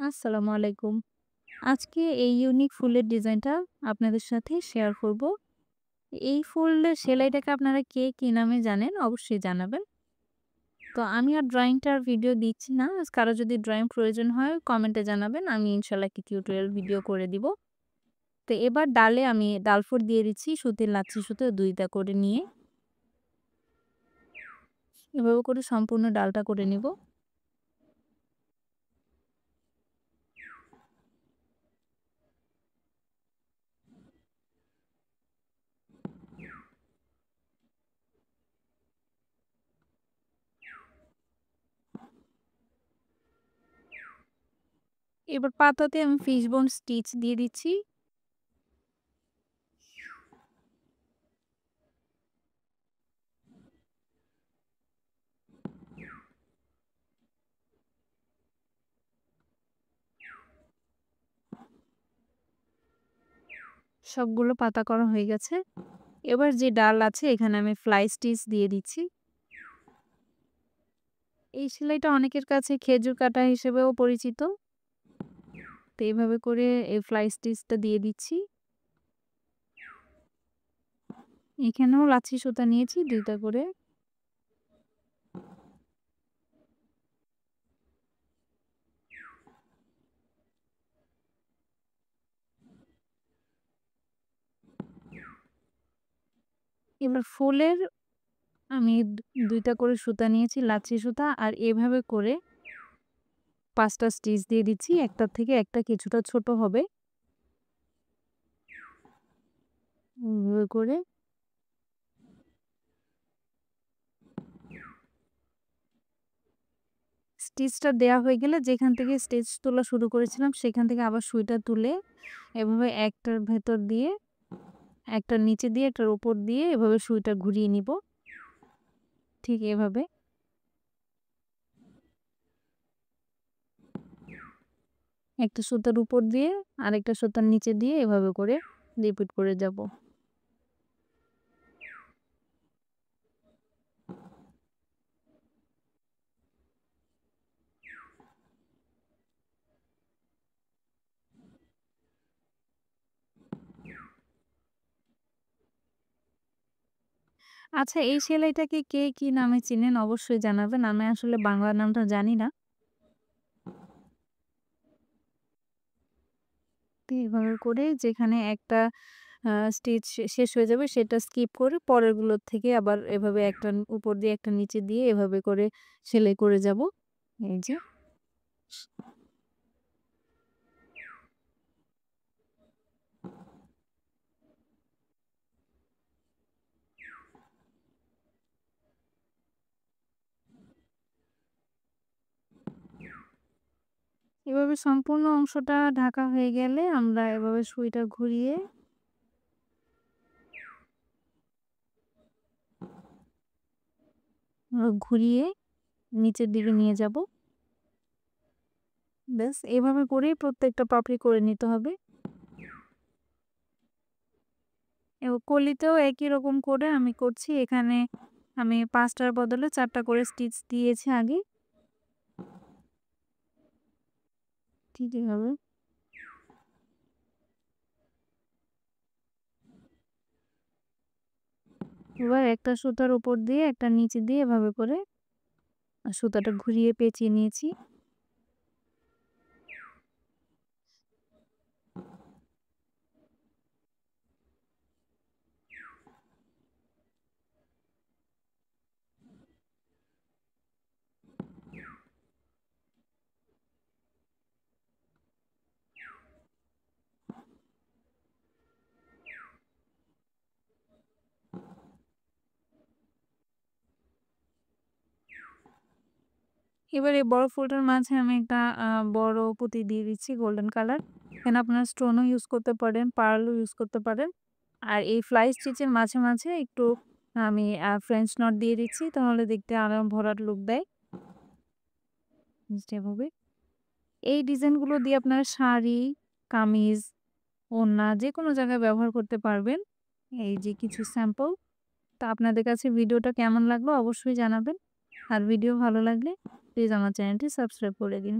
আসসালামু আলাইকুম। আজকে এই ইউনিক ফুলের ডিজাইনটা আপনাদের সাথে শেয়ার করব। এই ফুলের সেলাইটাকে আপনারা কে কি নামে জানেন অবশ্যই জানাবেন। তো আমি আর ড্রয়িংটার ভিডিও দিচ্ছি না। কারো যদি ড্রয়িং প্রয়োজন হয় কমেন্টে জানাবেন। আমি ইনশাআল্লাহ একটি টিউটোরিয়াল ভিডিও করে দিব। তো এবার ডালে আমি ডালফোর দিয়ে দিচ্ছি সুতির লাচ্ছি সুতো ২ টা করে নিয়ে। এভাবে করে সম্পূর্ণ ডালটা করে নিব। এবার পাতাতে আমি ফিশ বোন স্টিচ দিয়ে দিচ্ছি। সবগুলো পাতা করা হয়ে গেছে। এবার যে ডাল আছে এখানে আমি ফ্লাই স্টিচ দিয়ে দিচ্ছি। এই সেলাইটা অনেকের কাছে খেজুর কাঁটা হিসেবেও পরিচিত। তো এইভাবে করে এই ফ্লাই স্টিচটা দিয়ে দিচ্ছি। এখানেও লাচ্ছি সুতা নিয়েছি ২ টা করে। এবার ফুলের আমি ২ টা করে সুতা নিয়েছি লাচ্ছি সুতা আর এভাবে করে ৫ টা স্টিচ দিয়ে দিচ্ছি। একটার থেকে একটা কিছুটা ছোট হবে। এভাবে করে স্টিচটা দেয়া হয়ে গেলে যেখান থেকে স্টিচ তোলা শুরু করেছিলাম সেখান থেকে আবার সুইটা তুলে এভাবে একটার ভেতর দিয়ে, একটার নিচে দিয়ে, একটার উপর দিয়ে এভাবে সুইটা ঘুরিয়ে নিব। ঠিক এভাবে। একটা সুতার উপর দিয়ে আরেকটা সুতার নিচে দিয়ে এভাবে করে রিপিট করে যাব। আচ্ছা এই সেলাইটাকে কে কি নামে চিনেন অবশ্যই জানাবেন। আমি আসলে বাংলা নামটা জানি না। তো এভাবে করে যেখানে একটা স্টিচ শেষ হয়ে যাবে সেটা স্কিপ করে পরেরগুলোর থেকে আবার এভাবে একটা উপর দিয়ে একটা নিচে দিয়ে এভাবে করে সেলাই করে যাব। এই যে। এভাবে সম্পূর্ণ অংশটা ঢাকা হয়ে গেলে আমরা এভাবে সুইটা ঘুরিয়ে ঘুরিয়ে নিচের দিকে নিয়ে যাব। ব্যাস এভাবে করেই প্রত্যেকটা পাপড়ি করে নিতে হবে। এবং কলিতেও একই রকম করে আমি করছি। এখানে আমি ৫ টার বদলে ৪ টা করে স্টিচ দিয়েছি আগে। ঠিক এভাবে। এবার একটা সুতার উপর দিয়ে একটা নিচে দিয়ে এভাবে করে সুতাটা ঘুরিয়ে পেঁচিয়ে নিয়েছি। এবার এই বড় ফুলটার মাঝে আমি একটা বড় পুঁতি দিয়ে দিচ্ছি গোল্ডেন কালার। এখানে আপনারা স্টোনও ইউজ করতে পারেন, পার্লও ইউজ করতে পারেন। আর এই ফ্লাই স্টিচের মাঝে, মাঝে একটু আমি ফ্রেঞ্চ নট দিয়ে দিচ্ছি তাহলে দেখতে আরো ভরাট লুক দেয়। জাস্ট এভাবে। এই ডিজাইনগুলো দিয়ে আপনারা শাড়ি, কামিজ, ওড়না যেকোনো জায়গায় ব্যবহার করতে পারবেন। এই যে কিছু স্যাম্পল। তো আপনাদের কাছে ভিডিওটা কেমন লাগলো অবশ্যই জানাবেন। আর ভিডিও ভালো লাগলে প্লিজ আমার চ্যানেলটি সাবস্ক্রাইব করে দিন।